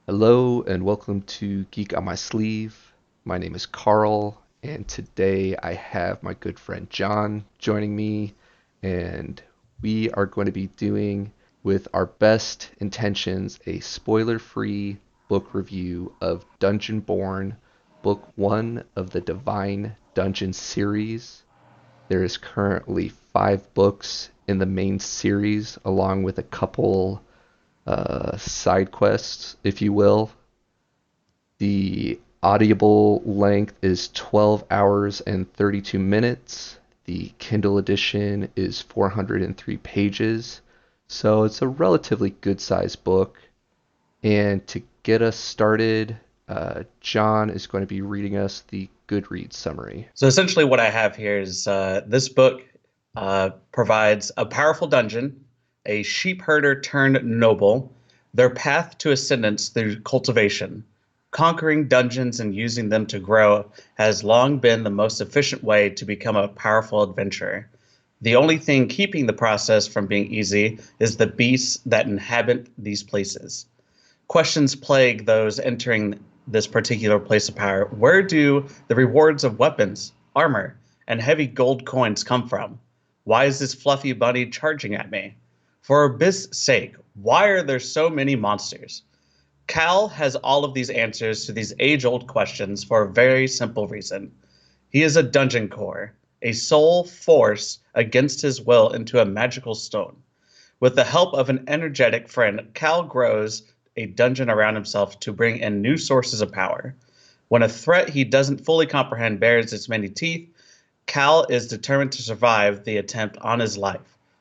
Hello and welcome to Geek on My Sleeve. My name is Carl, and today I have my good friend John joining me, and we are going to be doing, with our best intentions, a spoiler-free book review of Dungeonborn, Book 1 of the Divine Dungeon series. There is currently 5 books in the main series, along with a couple side quests, if you will. The audible length is 12 hours and 32 minutes. The Kindle edition is 403 pages. So it's a relatively good sized book. And to get us started, John is going to be reading us the Goodreads summary. So essentially, what I have here is this book provides a powerful dungeon, a sheep herder turned noble, their path to ascendance through cultivation. Conquering dungeons and using them to grow has long been the most efficient way to become a powerful adventurer. The only thing keeping the process from being easy is the beasts that inhabit these places. Questions plague those entering this particular place of power. Where do the rewards of weapons, armor, and heavy gold coins come from? Why is this fluffy bunny charging at me? For abyss' sake, why are there so many monsters? Cal has all of these answers to these age-old questions for a very simple reason. He is a dungeon core, a soul force against his will into a magical stone. With the help of an energetic friend, Cal grows a dungeon around himself to bring in new sources of power. When a threat he doesn't fully comprehend bares its many teeth, Cal is determined to survive the attempt on his life.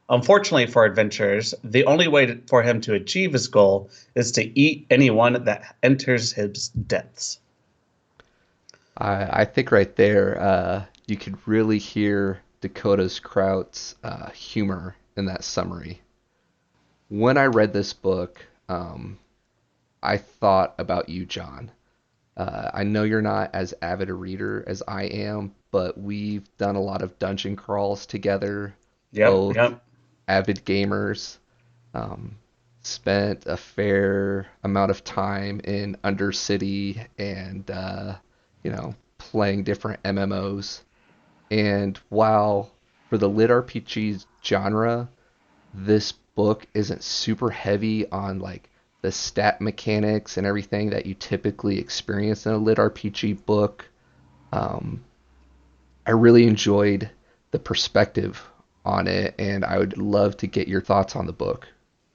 Unfortunately for adventurers, the only way for him to achieve his goal is to eat anyone that enters his depths. I think right there, you could really hear Dakota's Krout's humor in that summary. When I read this book, I thought about you, John. I know you're not as avid a reader as I am, but we've done a lot of dungeon crawls together, Yep, both yep. avid gamers, um, spent a fair amount of time in Undercity and, playing different MMOs. And while for the lit RPG genre, this book isn't super heavy on like the stat mechanics and everything that you typically experience in a lit RPG book. Um, I really enjoyed the perspective on it, and I would love to get your thoughts on the book.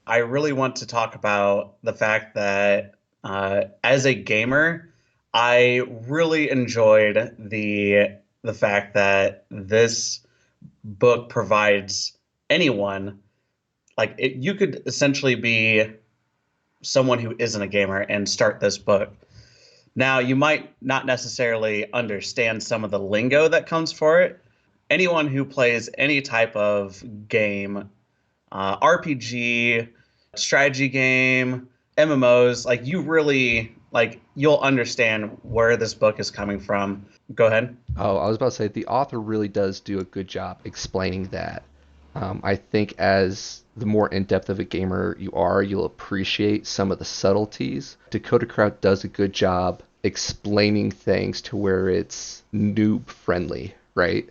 I really want to talk about the fact that as a gamer, I really enjoyed the fact that this book provides anyone you could essentially be someone who isn't a gamer and start this book. Now, you might not necessarily understand some of the lingo that comes for it. Anyone who plays any type of game, RPG, strategy game, MMOs, like you really you'll understand where this book is coming from. Go ahead. Oh, I was about to say the author really does do a good job explaining that. I think as the more in depth of a gamer you are, you'll appreciate some of the subtleties. Dakota Krout does a good job explaining things to where it's noob friendly, right?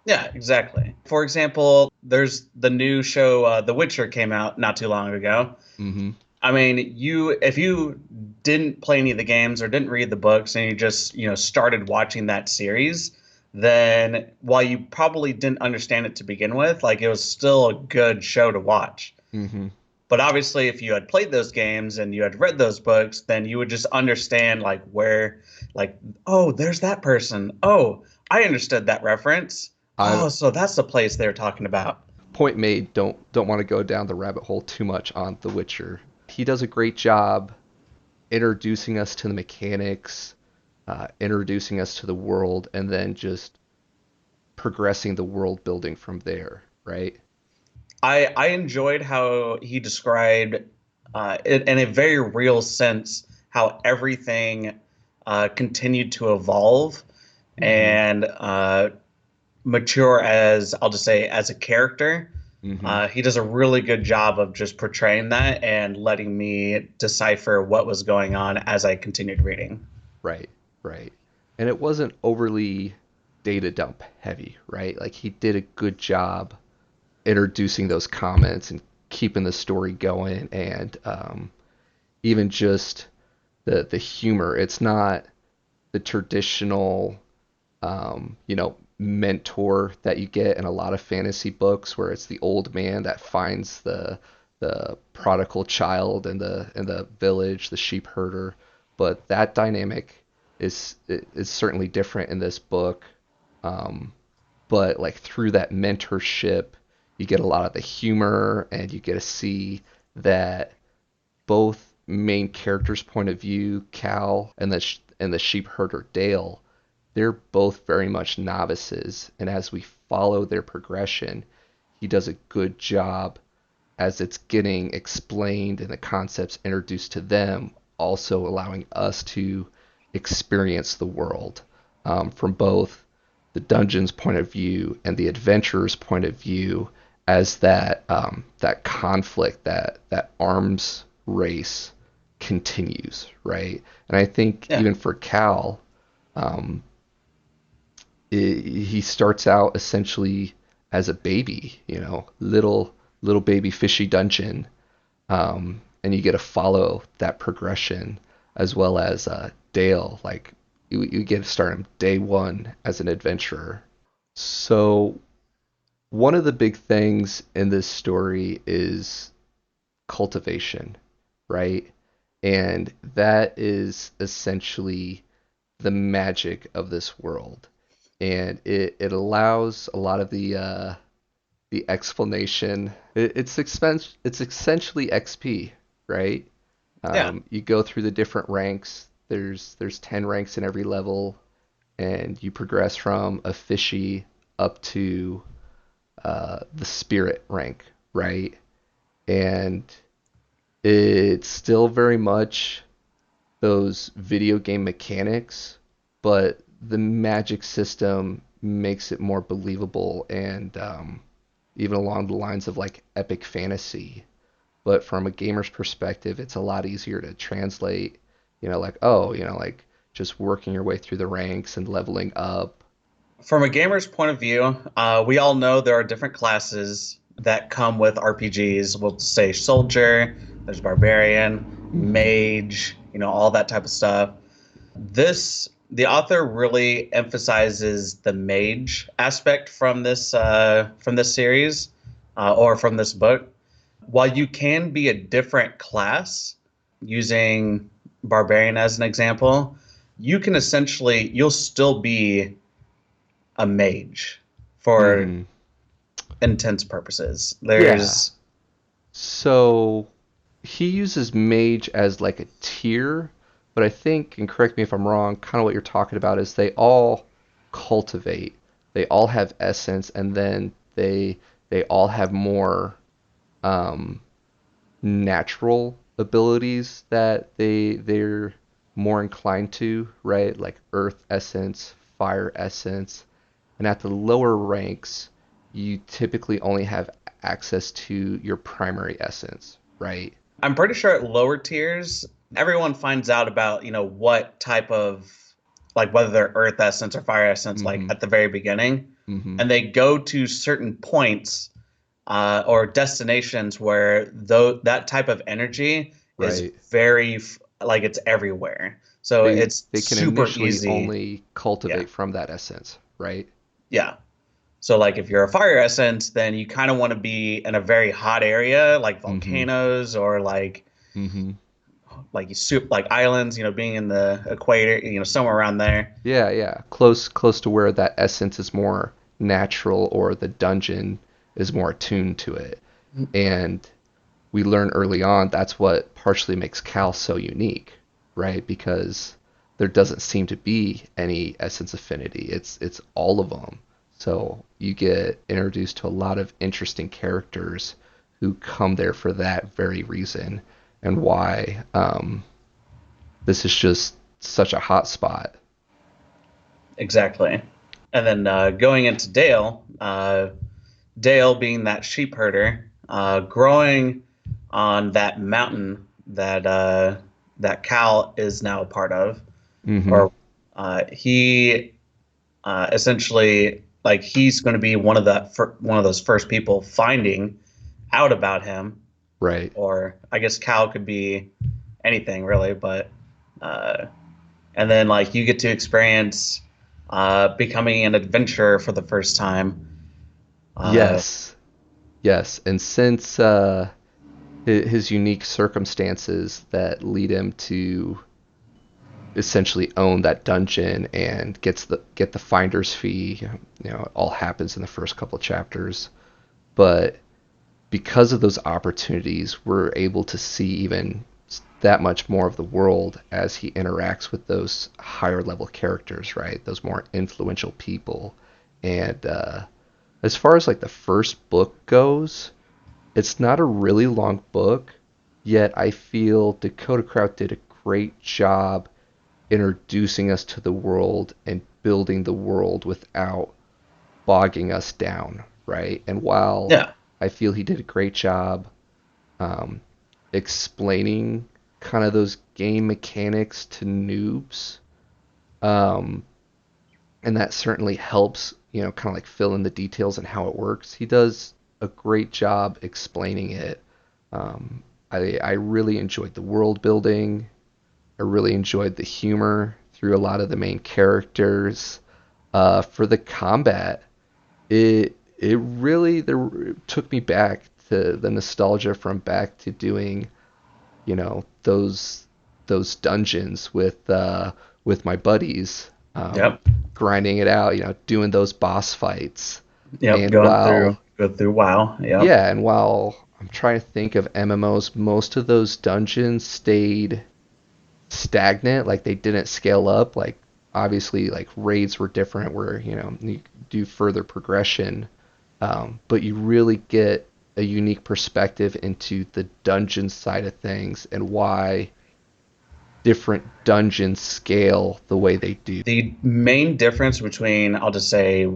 Yeah, exactly. For example, there's the new show The Witcher came out not too long ago. Mm-hmm. I mean, you if you didn't play any of the games or didn't read the books and you just, started watching that series, then while you probably didn't understand it to begin with, like it was still a good show to watch. Mm-hmm. But obviously if you had played those games and you had read those books, then you would just understand like oh, there's that person. Oh, I understood that reference. I Oh, so that's the place they're talking about. point made. Don't want to go down the rabbit hole too much on The Witcher. He does a great job introducing us to the mechanics, introducing us to the world, and then just progressing the world building from there, right? I enjoyed how he described in a very real sense how everything continued to evolve Mm-hmm. and mature as I'll just say as a character. Mm-hmm. He does a really good job of just portraying that and letting me decipher what was going on as I continued reading. Right, right. And it wasn't overly data dump heavy, right? Like he did a good job introducing those comments and keeping the story going, and even just the humor. It's not the traditional mentor that you get in a lot of fantasy books where it's the old man that finds the prodigal child in the village, the sheep herder. But that dynamic is certainly different in this book. Um, but like through that mentorship, you get a lot of the humor, and you get to see that both main characters' point of view, Cal and the sheep herder Dale, they're both very much novices, and as we follow their progression, he does a good job as it's getting explained and the concepts introduced to them, also allowing us to experience the world from both the dungeon's point of view and the adventurer's point of view, as that conflict, that arms race continues, right? And I think Yeah. even for Cal, um, he starts out essentially as a baby, little baby fishy dungeon, and you get to follow that progression, as well as Dale. Like you get to start him day one as an adventurer. So one of the big things in this story is cultivation, right? And that is essentially the magic of this world, and it allows a lot of the explanation. It's essentially XP, right? Yeah. You go through the different ranks. There's 10 ranks in every level, and you progress from a fishy up to the spirit rank, right? And it's still very much those video game mechanics, but the magic system makes it more believable, and even along the lines of like epic fantasy. But from a gamer's perspective, it's a lot easier to translate, like, oh, like just working your way through the ranks and leveling up. From a gamer's point of view, we all know there are different classes that come with RPGs. We'll say soldier, there's barbarian, Mm-hmm. mage, all that type of stuff. The author really emphasizes the mage aspect from this series, or from this book. While you can be a different class, using barbarian as an example, you'll still be a mage for Mm-hmm. intents purposes. Yeah. There's So he uses mage as like a tier, but I think, and correct me if I'm wrong, kind of what you're talking about is they all cultivate. They all have essence, and then they all have more um, natural abilities that they're more inclined to, right? Like earth essence, fire essence, and at the lower ranks, you typically only have access to your primary essence, right? I'm pretty sure at lower tiers, everyone finds out about, what type of, like, whether they're earth essence or fire essence, like Mm-hmm. at the very beginning. Mm-hmm. And they go to certain points, or destinations where that type of energy is Right. like it's everywhere. So it's They can super initially easy. only Yeah. cultivate from that essence, right? Yeah. So like if you're a fire essence, then you kind of want to be in a very hot area like Mm-hmm. volcanoes, or Mm-hmm. like islands, being in the equator, somewhere around there. Yeah, yeah. Close to where that essence is more natural, or the dungeon is more attuned to it. And we learn early on that's what partially makes Cal so unique, right? Because there doesn't seem to be any essence affinity. It's all of them. So you get introduced to a lot of interesting characters who come there for that very reason, and why this is just such a hot spot. Exactly. And then going into Dale, Dale, being that sheep herder, growing on that mountain that Cal is now a part of, Mm-hmm. or he essentially like he's going to be one of those first people finding out about him, Right. or I guess Cal could be anything really, but uh, and then like you get to experience becoming an adventurer for the first time. Uh, Yes. Yes. And since his unique circumstances that lead him to essentially own that dungeon and get the finder's fee, it all happens in the first couple of chapters. But because of those opportunities, we're able to see even that much more of the world as he interacts with those higher level characters, right? Those more influential people. And as far as like the first book goes, it's not a really long book, yet I feel Dakota Krout did a great job introducing us to the world and building the world without bogging us down, right? And while yeah, I feel he did a great job um, explaining kind of those game mechanics to noobs, um, and that certainly helps, kind of like fill in the details and how it works. He does a great job explaining it. Um, I really enjoyed the world building. I really enjoyed the humor through a lot of the main characters. For the combat, it really it took me back to the nostalgia from back to doing those dungeons with my buddies, yep, grinding it out, doing those boss fights. yep. And while Go through. Wow. Yep. yeah, and while I'm trying to think of MMOs, most of those dungeons stayed stagnant, like they didn't scale up. Like obviously, like raids were different, where you do further progression, but you really get a unique perspective into the dungeon side of things and why different dungeons scale the way they do. The main difference between, I'll just say,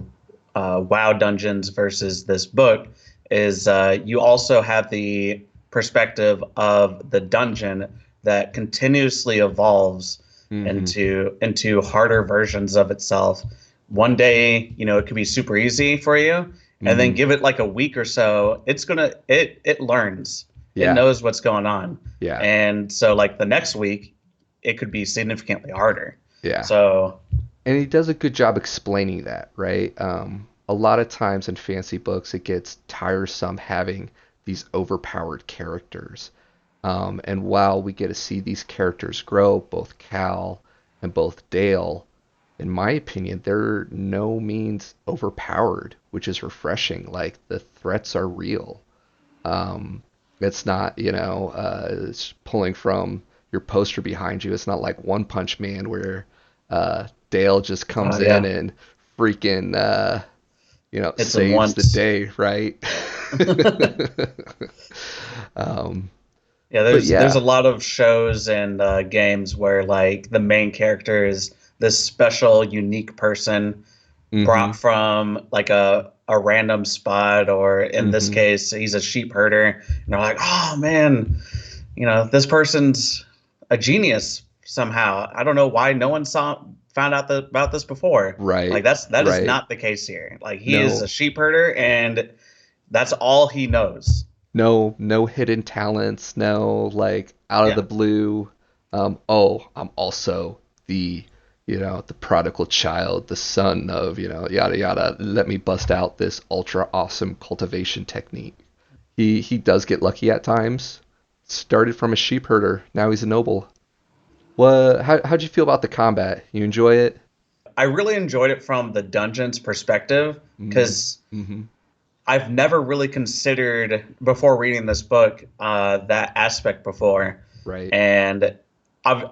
WoW Dungeons versus this book is you also have the perspective of the dungeon that continuously evolves Mm-hmm. into harder versions of itself. One day, it could be super easy for you, and then Mm-hmm. give it like a week or so, it learns, it Yeah. knows what's going on, Yeah. and so like the next week, it could be significantly harder. Yeah. So And he does a good job explaining that, right? A lot of times in fancy books, it gets tiresome having these overpowered characters. And while we get to see these characters grow, both Cal and both Dale, in my opinion, they're no means overpowered, which is refreshing. Like the threats are real. Um, it's not, it's pulling from your poster behind you. It's not like One Punch Man where Dale just comes in yeah, and freaking, it's a saves the once. day, right? Yeah, um, but there's a yeah. lot of shows and games where like the main character is this special, unique person Mm-hmm. brought from like a random spot, or in this Mm-hmm. case, he's a sheep herder, and they're like, oh man, this person's a genius somehow. I don't know why no one found out about this before. Like Right. that is Right. not the case here. Like he is a No. sheep herder, and that's all he knows. No hidden talents, no like out of the Yeah. blue. Oh, I'm also the, the prodigal child, the son of, yada yada. Let me bust out this ultra awesome cultivation technique. He does get lucky at times. Started from a sheep herder, now he's a noble. How'd you feel about the combat? You enjoy it? I really enjoyed it from the dungeon's perspective Mm, because mm-hmm. I've never really considered before reading this book that aspect before, Right. and I've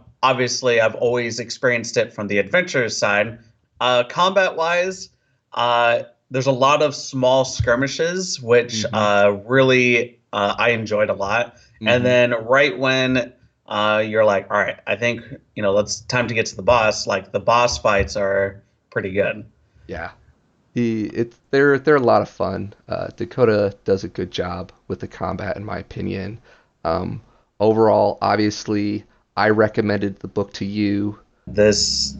always experienced it from the adventure side. Combat wise, there's a lot of small skirmishes which Mm-hmm. really I enjoyed a lot, and Mm-hmm. then right when you're like, all right, I think let's time to get to the boss. Like the boss fights are pretty good. Yeah. They're a lot of fun. Dakota does a good job with the combat, in my opinion. Um, Overall, obviously, I recommended the book to you This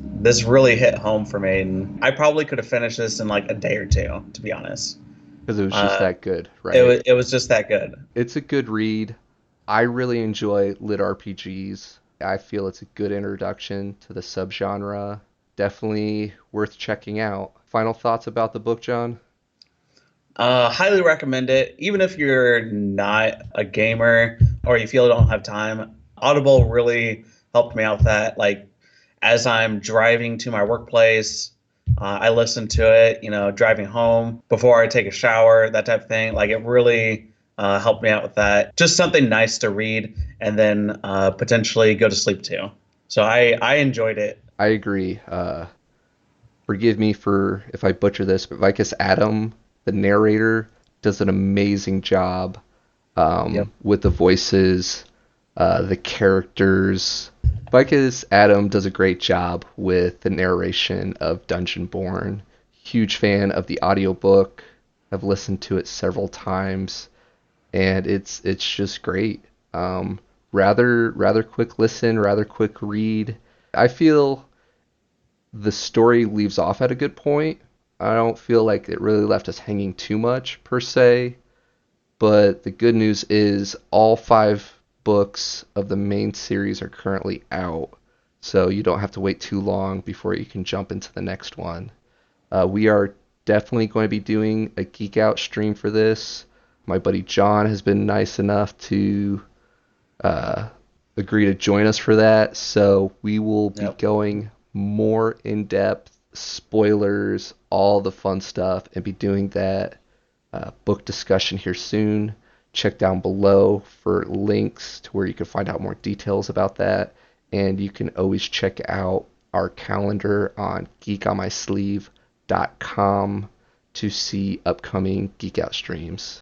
really hit home for me, and I probably could have finished this in like a day or two, to be honest. because it was just Uh, that good, right? it was just that good. It's a good read. I really enjoy lit RPGs. I feel it's a good introduction to the subgenre. Definitely worth checking out. Final thoughts about the book, John? Highly recommend it, even if you're not a gamer or you feel you don't have time. Audible really helped me out with that. Like as I'm driving to my workplace, I listen to it. You know, driving home before I take a shower, that type of thing. Like it really helped me out with that. Just something nice to read and then potentially go to sleep to. So I enjoyed it. I agree. Forgive me for if I butcher this, but Vicus Adam, the narrator, does an amazing job Yep. with the voices, the characters. Vicus Adam does a great job with the narration of Dungeonborn. Huge fan of the audiobook. I've listened to it several times, and it's just great. Rather quick listen, rather quick read. I feel the story leaves off at a good point. I don't feel like it really left us hanging too much per se, but the good news is all five books of the main series are currently out, so you don't have to wait too long before you can jump into the next one. We are definitely going to be doing a Geek Out stream for this. My buddy John has been nice enough to uh, agree to join us for that. So we will be Yep. going more in depth, spoilers, all the fun stuff, and be doing that book discussion here soon. Check down below for links to where you can find out more details about that. And you can always check out our calendar on geekonmysleeve.com to see upcoming Geek Out streams.